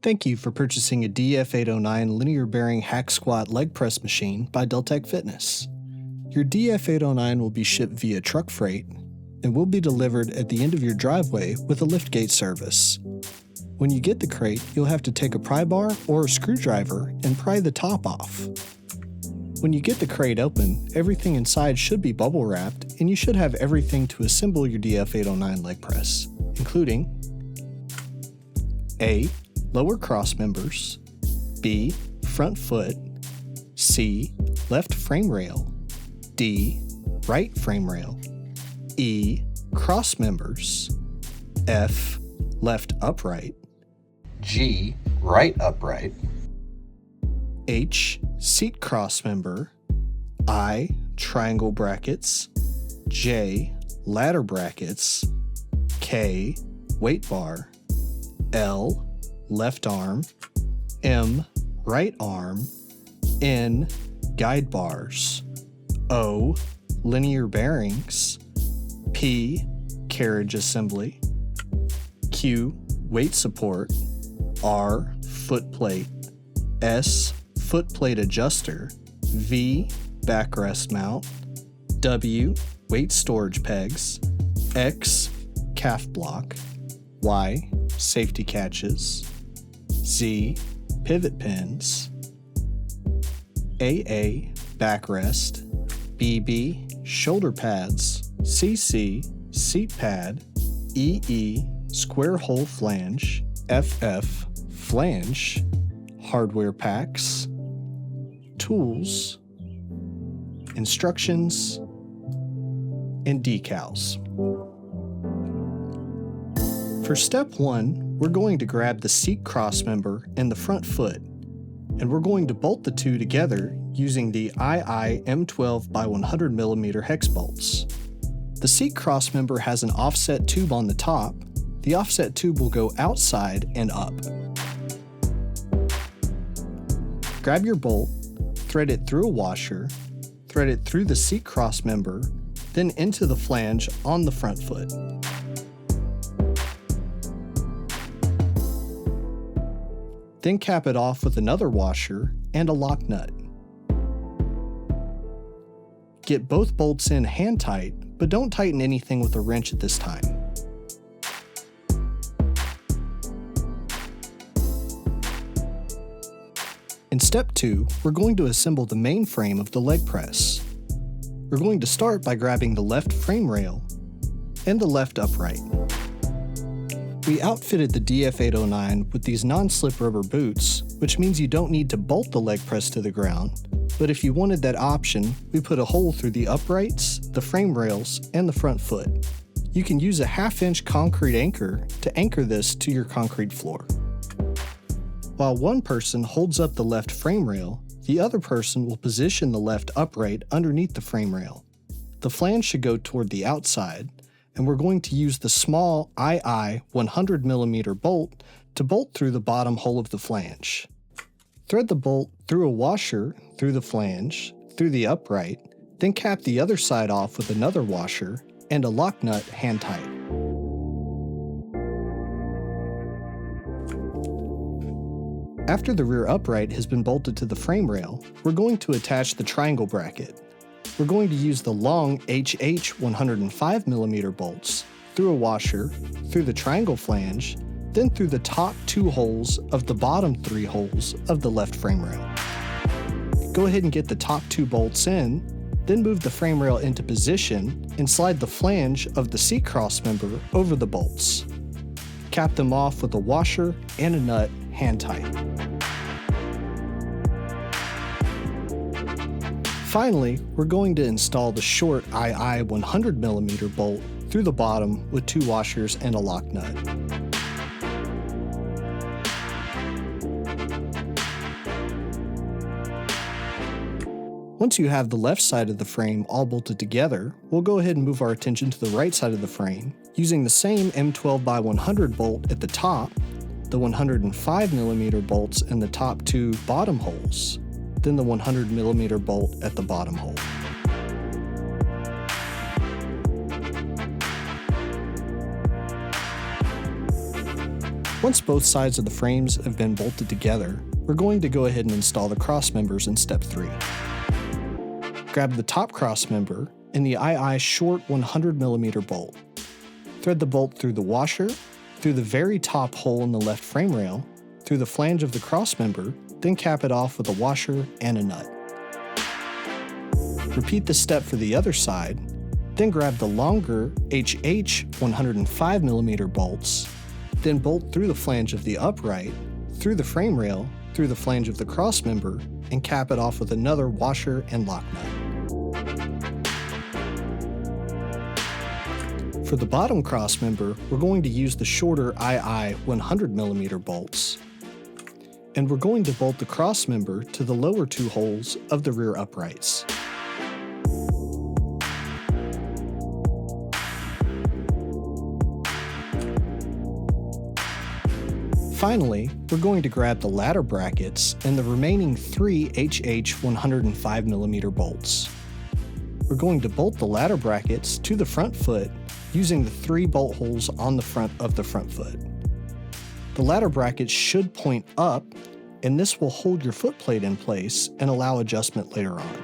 Thank you for purchasing a DF809 linear bearing hack squat leg press machine by Deltech Fitness. Your DF809 will be shipped via truck freight and will be delivered at the end of your driveway with a liftgate service. When you get the crate, you'll have to take a pry bar or a screwdriver and pry the top off. When you get the crate open, everything inside should be bubble wrapped and you should have everything to assemble your DF809 leg press, including A. Lower cross members, B. Front foot, C. Left frame rail, D. Right frame rail, E. Cross members, F. Left upright, G. Right upright, H. Seat cross member, I. Triangle brackets, J. Ladder brackets, K. Weight bar, L. Left arm, M. Right arm, N. Guide bars, O. Linear bearings, P. Carriage assembly, Q. Weight support, R. Foot plate, S. Foot plate adjuster, V. Backrest mount, W. Weight storage pegs, X. Calf block, Y. Safety catches, Z. Pivot pins, AA. Backrest, BB. Shoulder pads, CC. Seat pad, EE. Square hole flange, FF. Flange, hardware packs, tools, instructions, and decals. For step 1, we're going to grab the seat cross member and the front foot, and we're going to bolt the two together using the II M12 by 100mm hex bolts. The seat cross member has an offset tube on the top. The offset tube will go outside and up. Grab your bolt, thread it through a washer, thread it through the seat cross member, then into the flange on the front foot. Then cap it off with another washer and a lock nut. Get both bolts in hand tight, but don't tighten anything with a wrench at this time. In step 2, we're going to assemble the main frame of the leg press. We're going to start by grabbing the left frame rail and the left upright. We outfitted the DF809 with these non-slip rubber boots, which means you don't need to bolt the leg press to the ground, but if you wanted that option, we put a hole through the uprights, the frame rails, and the front foot. You can use a 1/2-inch concrete anchor to anchor this to your concrete floor. While one person holds up the left frame rail, the other person will position the left upright underneath the frame rail. The flange should go toward the outside, and we're going to use the small II 100mm bolt to bolt through the bottom hole of the flange. Thread the bolt through a washer, through the flange, through the upright, then cap the other side off with another washer and a lock nut hand tight. After the rear upright has been bolted to the frame rail, we're going to attach the triangle bracket. We're going to use the long HH 105mm bolts through a washer, through the triangle flange, then through the top 2 holes of the bottom 3 holes of the left frame rail. Go ahead and get the top 2 bolts in, then move the frame rail into position and slide the flange of the seat cross member over the bolts. Cap them off with a washer and a nut hand tight. Finally, we're going to install the short II 100mm bolt through the bottom with 2 washers and a lock nut. Once you have the left side of the frame all bolted together, we'll go ahead and move our attention to the right side of the frame using the same M12 by 100 bolt at the top, the 105mm bolts in the top 2 bottom holes, then the 100mm bolt at the bottom hole. Once both sides of the frames have been bolted together, we're going to go ahead and install the cross members in step 3. Grab the top cross member and the II short 100mm bolt. Thread the bolt through the washer, through the very top hole in the left frame rail, through the flange of the cross member, then cap it off with a washer and a nut. Repeat the step for the other side, then grab the longer HH 105mm bolts, then bolt through the flange of the upright, through the frame rail, through the flange of the cross member, and cap it off with another washer and lock nut. For the bottom cross member, we're going to use the shorter II 100mm bolts, and we're going to bolt the cross member to the lower 2 holes of the rear uprights. Finally, we're going to grab the ladder brackets and the remaining 3 HH 105mm bolts. We're going to bolt the ladder brackets to the front foot using the 3 bolt holes on the front of the front foot. The ladder brackets should point up, and this will hold your foot plate in place and allow adjustment later on.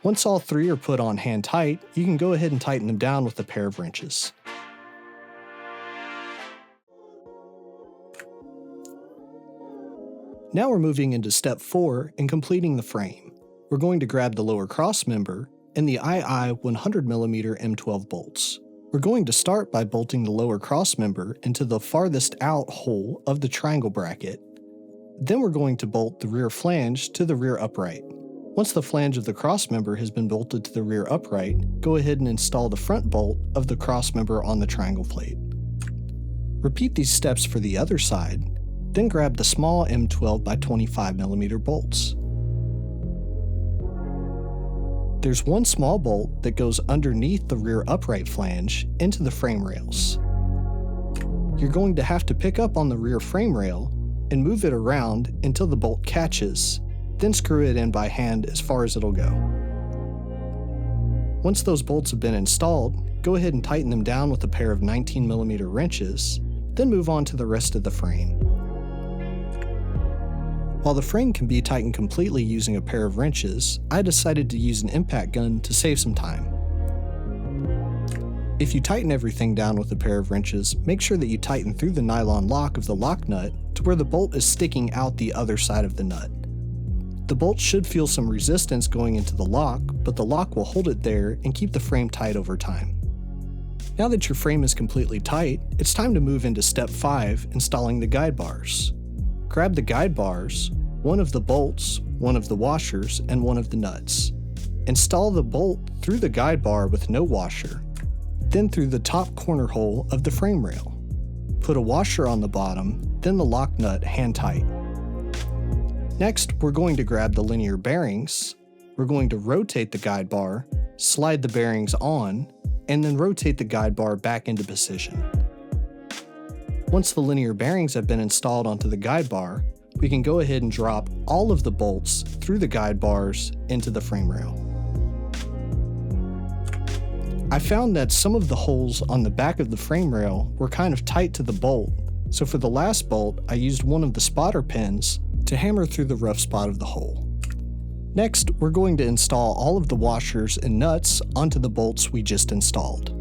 Once all 3 are put on hand tight, you can go ahead and tighten them down with a pair of wrenches. Now we're moving into step 4 and completing the frame. We're going to grab the lower cross member and the II 100mm M12 bolts. We're going to start by bolting the lower cross member into the farthest out hole of the triangle bracket. Then we're going to bolt the rear flange to the rear upright. Once the flange of the cross member has been bolted to the rear upright, go ahead and install the front bolt of the cross member on the triangle plate. Repeat these steps for the other side, then grab the small M12 by 25mm bolts. There's one small bolt that goes underneath the rear upright flange into the frame rails. You're going to have to pick up on the rear frame rail and move it around until the bolt catches, then screw it in by hand as far as it'll go. Once those bolts have been installed, go ahead and tighten them down with a pair of 19mm wrenches, then move on to the rest of the frame. While the frame can be tightened completely using a pair of wrenches, I decided to use an impact gun to save some time. If you tighten everything down with a pair of wrenches, make sure that you tighten through the nylon lock of the lock nut to where the bolt is sticking out the other side of the nut. The bolt should feel some resistance going into the lock, but the lock will hold it there and keep the frame tight over time. Now that your frame is completely tight, it's time to move into step 5, installing the guide bars. Grab the guide bars, one of the bolts, one of the washers, and one of the nuts. Install the bolt through the guide bar with no washer, then through the top corner hole of the frame rail. Put a washer on the bottom, then the lock nut hand tight. Next, we're going to grab the linear bearings. We're going to rotate the guide bar, slide the bearings on, and then rotate the guide bar back into position. Once the linear bearings have been installed onto the guide bar, we can go ahead and drop all of the bolts through the guide bars into the frame rail. I found that some of the holes on the back of the frame rail were kind of tight to the bolt, so for the last bolt, I used one of the spotter pins to hammer through the rough spot of the hole. Next, we're going to install all of the washers and nuts onto the bolts we just installed.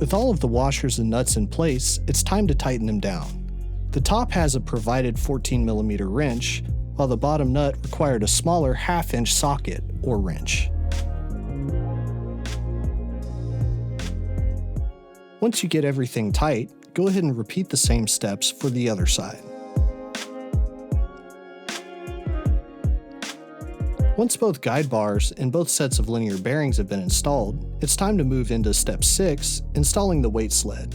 With all of the washers and nuts in place, it's time to tighten them down. The top has a provided 14mm wrench, while the bottom nut required a smaller 1/2-inch socket or wrench. Once you get everything tight, go ahead and repeat the same steps for the other side. Once both guide bars and both sets of linear bearings have been installed, it's time to move into step 6, installing the weight sled.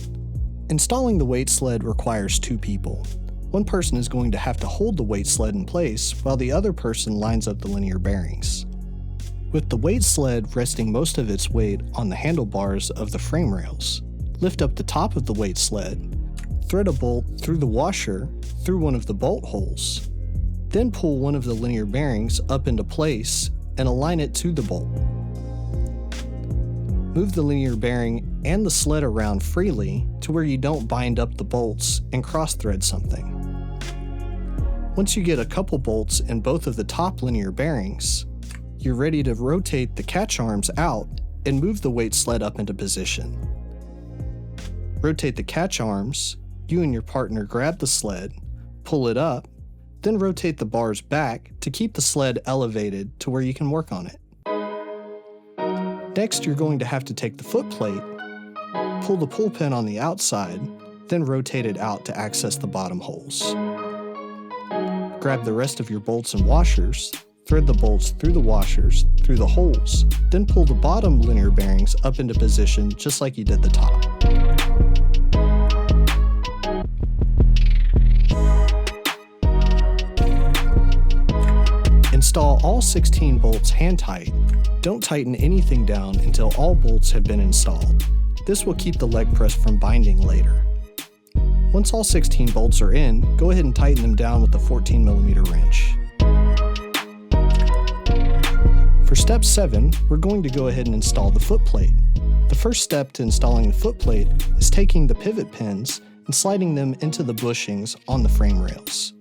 Installing the weight sled requires 2 people. One person is going to have to hold the weight sled in place while the other person lines up the linear bearings. With the weight sled resting most of its weight on the handlebars of the frame rails, lift up the top of the weight sled, thread a bolt through the washer, through one of the bolt holes, Then pull one of the linear bearings up into place and align it to the bolt. Move the linear bearing and the sled around freely to where you don't bind up the bolts and cross-thread something. Once you get a couple bolts in both of the top linear bearings, you're ready to rotate the catch arms out and move the weight sled up into position. Rotate the catch arms, you and your partner grab the sled, pull it up, then rotate the bars back to keep the sled elevated to where you can work on it. Next, you're going to have to take the foot plate, pull the pull pin on the outside, then rotate it out to access the bottom holes. Grab the rest of your bolts and washers, thread the bolts through the washers, through the holes, then pull the bottom linear bearings up into position just like you did the top. Install all 16 bolts hand tight. Don't tighten anything down until all bolts have been installed. This will keep the leg press from binding later. Once all 16 bolts are in, go ahead and tighten them down with the 14mm wrench. For step 7, we're going to go ahead and install the foot plate. The first step to installing the foot plate is taking the pivot pins and sliding them into the bushings on the frame rails.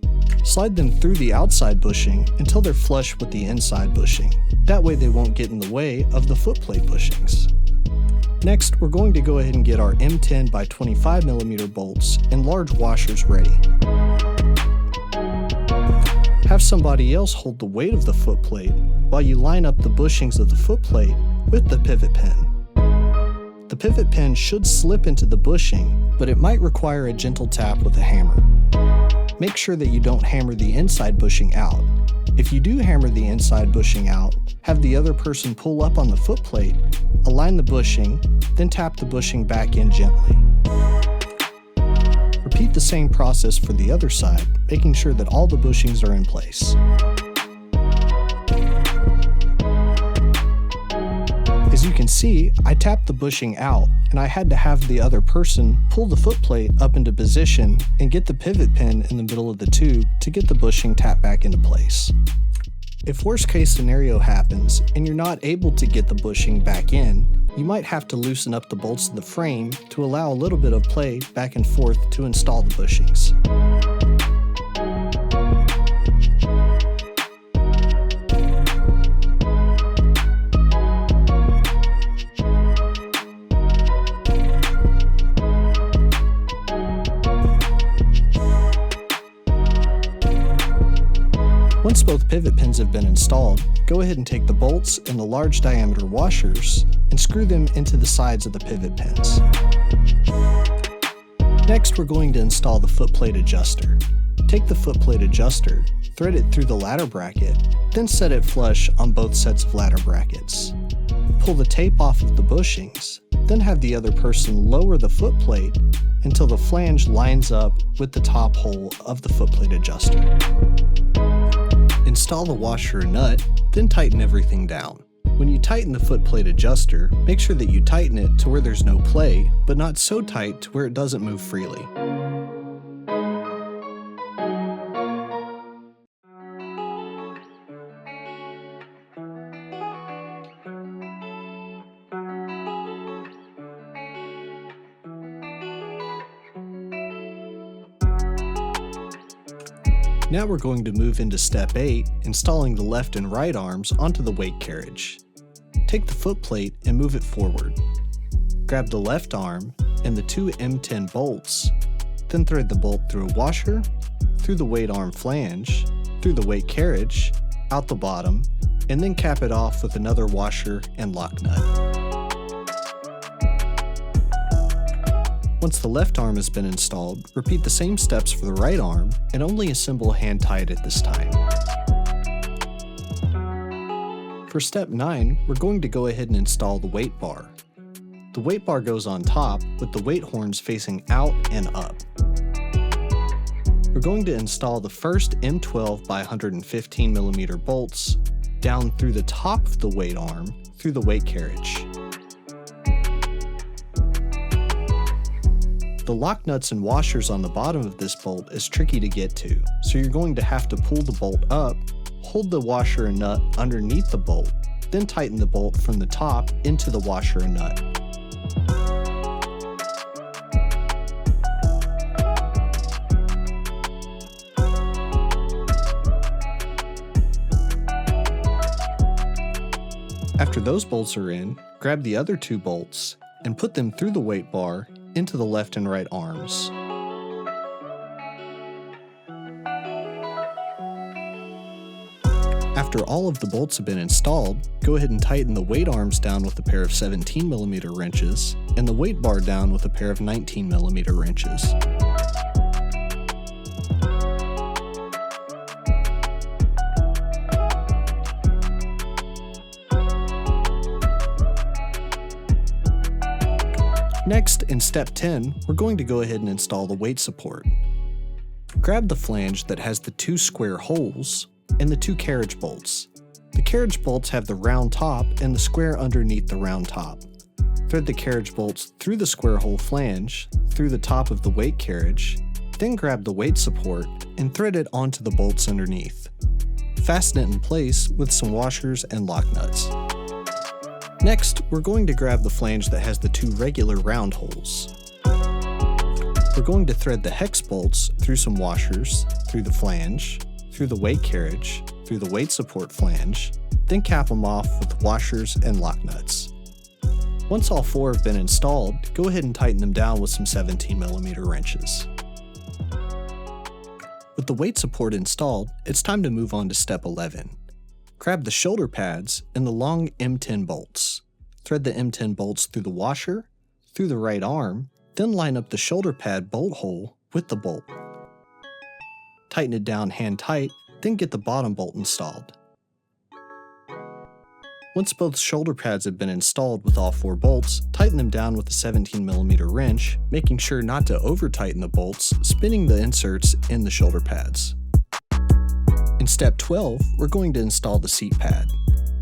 Slide them through the outside bushing until they're flush with the inside bushing. That way they won't get in the way of the foot plate bushings. Next, we're going to go ahead and get our M10 by 25mm bolts and large washers ready. Have somebody else hold the weight of the foot plate while you line up the bushings of the foot plate with the pivot pin. The pivot pin should slip into the bushing, but it might require a gentle tap with a hammer. Make sure that you don't hammer the inside bushing out. If you do hammer the inside bushing out, have the other person pull up on the foot plate, align the bushing, then tap the bushing back in gently. Repeat the same process for the other side, making sure that all the bushings are in place. As you can see, I tapped the bushing out, and I had to have the other person pull the foot plate up into position and get the pivot pin in the middle of the tube to get the bushing tapped back into place. If worst case scenario happens and you're not able to get the bushing back in, you might have to loosen up the bolts of the frame to allow a little bit of play back and forth to install the bushings. Once both pivot pins have been installed, go ahead and take the bolts and the large diameter washers and screw them into the sides of the pivot pins. Next, we're going to install the foot plate adjuster. Take the foot plate adjuster, thread it through the ladder bracket, then set it flush on both sets of ladder brackets. Pull the tape off of the bushings, then have the other person lower the foot plate until the flange lines up with the top hole of the foot plate adjuster. Install the washer and nut, then tighten everything down. When you tighten the foot plate adjuster, make sure that you tighten it to where there's no play, but not so tight to where it doesn't move freely. Now we're going to move into step 8, installing the left and right arms onto the weight carriage. Take the foot plate and move it forward. Grab the left arm and the two M10 bolts, then thread the bolt through a washer, through the weight arm flange, through the weight carriage, out the bottom, and then cap it off with another washer and lock nut. Once the left arm has been installed, repeat the same steps for the right arm and only assemble hand tight at this time. For step 9, we're going to go ahead and install the weight bar. The weight bar goes on top with the weight horns facing out and up. We're going to install the first M12 by 115mm bolts down through the top of the weight arm through the weight carriage. The lock nuts and washers on the bottom of this bolt is tricky to get to, so you're going to have to pull the bolt up, hold the washer and nut underneath the bolt, then tighten the bolt from the top into the washer and nut. After those bolts are in, grab the other two bolts and put them through the weight bar into the left and right arms. After all of the bolts have been installed, go ahead and tighten the weight arms down with a pair of 17mm wrenches and the weight bar down with a pair of 19mm wrenches. Next, in step 10, we're going to go ahead and install the weight support. Grab the flange that has the two square holes and the two carriage bolts. The carriage bolts have the round top and the square underneath the round top. Thread the carriage bolts through the square hole flange, through the top of the weight carriage, then grab the weight support and thread it onto the bolts underneath. Fasten it in place with some washers and lock nuts. Next, we're going to grab the flange that has the two regular round holes. We're going to thread the hex bolts through some washers, through the flange, through the weight carriage, through the weight support flange, then cap them off with washers and lock nuts. Once all four have been installed, go ahead and tighten them down with some 17mm wrenches. With the weight support installed, it's time to move on to step 11. Grab the shoulder pads and the long M10 bolts. Thread the M10 bolts through the washer, through the right arm, then line up the shoulder pad bolt hole with the bolt. Tighten it down hand tight, then get the bottom bolt installed. Once both shoulder pads have been installed with all four bolts, tighten them down with a 17mm wrench, making sure not to over tighten the bolts, spinning the inserts in the shoulder pads. In step 12, we're going to install the seat pad.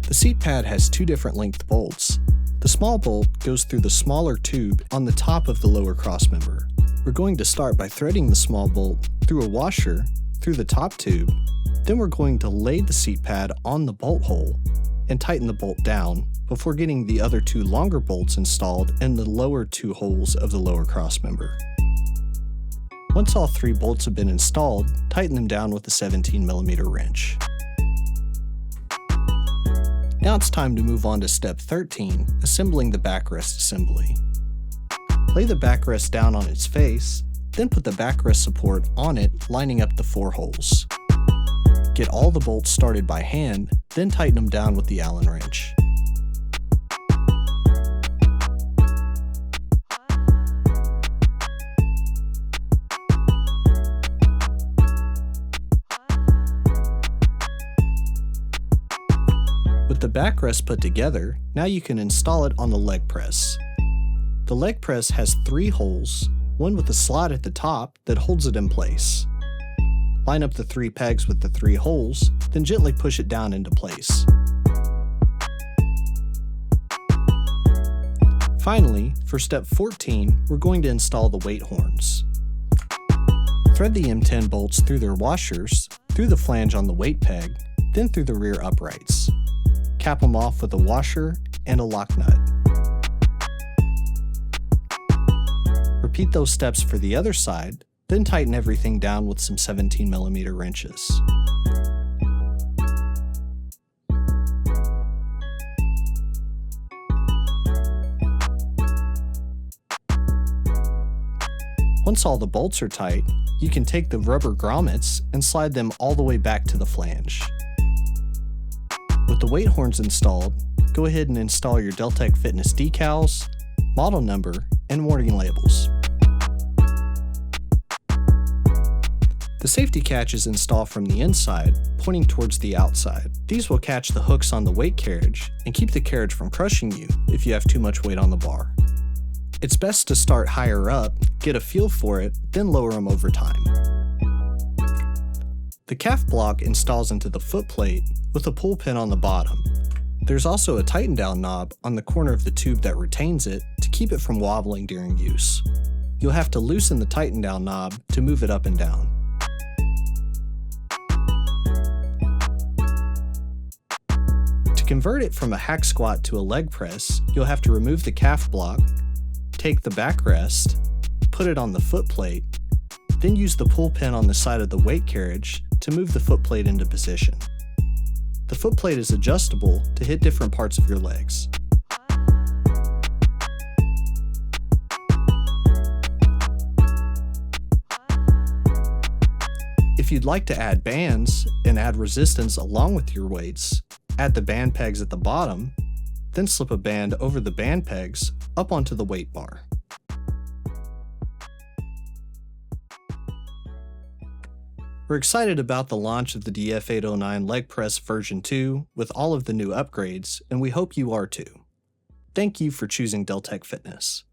The seat pad has two different length bolts. The small bolt goes through the smaller tube on the top of the lower crossmember. We're going to start by threading the small bolt through a washer, through the top tube, then we're going to lay the seat pad on the bolt hole and tighten the bolt down before getting the other two longer bolts installed in the lower two holes of the lower crossmember. Once all three bolts have been installed, tighten them down with a 17mm wrench. Now it's time to move on to step 13, assembling the backrest assembly. Lay the backrest down on its face, then put the backrest support on it, lining up the four holes. Get all the bolts started by hand, then tighten them down with the Allen wrench. With the backrest put together, now you can install it on the leg press. The leg press has three holes, one with a slot at the top that holds it in place. Line up the three pegs with the three holes, then gently push it down into place. Finally, for step 14, we're going to install the weight horns. Thread the M10 bolts through their washers, through the flange on the weight peg, then through the rear uprights. Cap them off with a washer and a lock nut. Repeat those steps for the other side, then tighten everything down with some 17mm wrenches. Once all the bolts are tight, you can take the rubber grommets and slide them all the way back to the flange. With the weight horns installed, go ahead and install your Deltech fitness decals, model number, and warning labels. The safety catches install from the inside, pointing towards the outside. These will catch the hooks on the weight carriage and keep the carriage from crushing you if you have too much weight on the bar. It's best to start higher up, get a feel for it, then lower them over time. The calf block installs into the foot plate with a pull pin on the bottom. There's also a tighten down knob on the corner of the tube that retains it to keep it from wobbling during use. you'll have to loosen the tighten down knob to move it up and down. To convert it from a hack squat to a leg press, you'll have to remove the calf block, take the backrest, put it on the foot plate, then use the pull pin on the side of the weight carriage to move the foot plate into position. The foot plate is adjustable to hit different parts of your legs. If you'd like to add bands and add resistance along with your weights, add the band pegs at the bottom, then slip a band over the band pegs up onto the weight bar. We're excited about the launch of the DF809 Leg Press version 2 with all of the new upgrades, and we hope you are too. Thank you for choosing Deltech Fitness.